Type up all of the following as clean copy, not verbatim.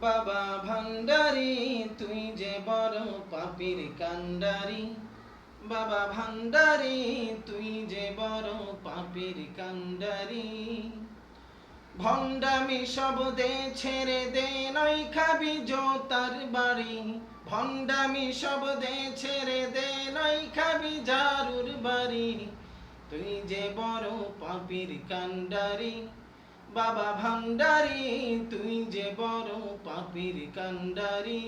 বাবা ভান্ডারি তুই যে বড় পাপির কান্ডারি। বাবা ভান্ডারি তুই যে বড় পাপির কান্ডারি। ভণ্ডামি সব দে ছেড়ে দে, নই খাবি জোতার বাড়ি। ভণ্ডামি সব দে ছেড়ে দে, নই খাবি জারুর বাড়ি। তুই যে বড় পাপির কান্ডারি। বাবা ভান্ডারি তুই যে বড় পাপির কান্ডারি।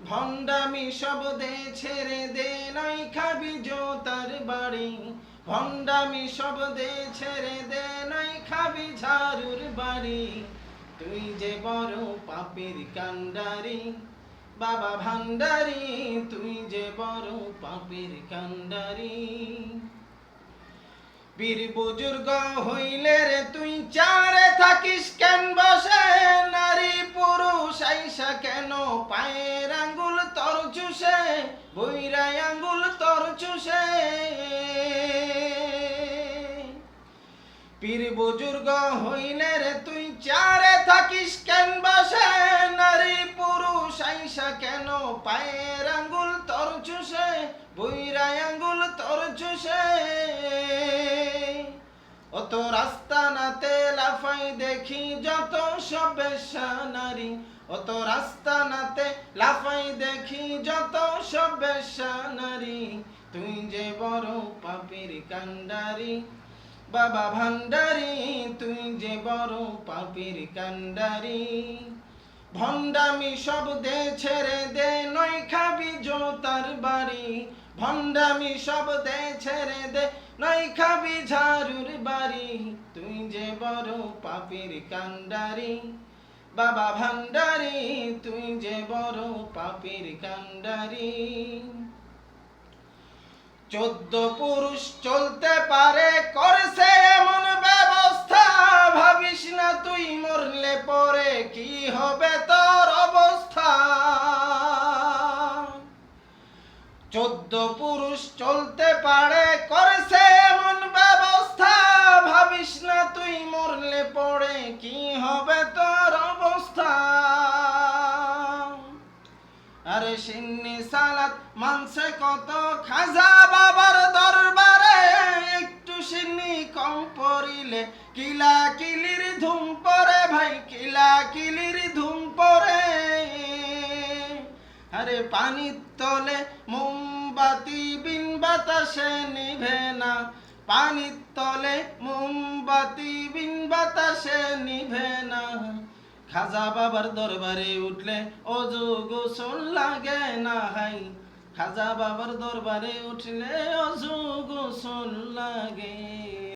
ভণ্ডামি সব দে ছেড়ে দে, নই খাবি জোতার বাড়ি। ভণ্ডামি সব দে ছেড়ে দে, নই খাবি ঝাড়ুর বাড়ি। তুই যে বড় পাপির কান্ডারি। বাবা ভান্ডারি তুই যে বড় পাপির কান্ডারি। বীর বুজুর্গ হইলে রে তুই চারে থাকিস কেন বসে? নারী পুরুষ আইসা কেন পায়ের আঙ্গুল তর চুষে? বইরাই আঙ্গুল তর চুষে। পীর বুজুর্গ হইলে রে তুই চারে থাকিস কেন বসে? নারী পুরুষ আইসা কেন পায়ের আঙ্গুল তর চুষে? বইরাই আঙ্গুল তর চুষে। অত রাস্তা নাতে লাফাই দেখি যত সব বেশ্যা নারী। অত রাস্তা নাতে লাফাই দেখি যত সব বেশ্যা নারী। তুই যে বড় পাপির কান্ডারি। বাবা ভান্ডারি তুই যে বড় পাপির কান্ডারি। ভণ্ডামি সব দে ছেড়ে দে, নই খাবি জোতার বাড়ি। ভণ্ডামি সব দে ছেড়ে দে, নই খাবি ঝাড়ুর বাড়ি। তুই যে বড় পাপির কান্ডারি। বাবা ভান্ডারি তুই যে বড় পাপির কান্ডারি। 14 পুরুষ চলতে পারে করছে এমন ব্যবস্থা। ভাবিস না তুই মরলে পরে কি হবে তোর অবস্থা। 14 পুরুষ চলতে পারে করছে এমন ব্যবস্থা। ভাবিস না তুই মরলে পরে কি হবে তোর অবস্থা। আরে সিন্নি সালাত মানছে কত খাজা বাবার দরবারে। একটু সিন্নি কম পড়িলে কিলা কিলির ধুম পড়ে ভাই, কিলা কিলির ধুম পড়ে। আরে পানির তলে মোমবাতি বিন বাতাসে নিভে না। পানির তলে মোমবাতি বিন বাতাসে নিভে না। খাজা বাবার দরবারে উঠলে অজু গোসল লাগে না হাই। খাজা বাবার দরবারে উঠলে অজু গোসল লাগে।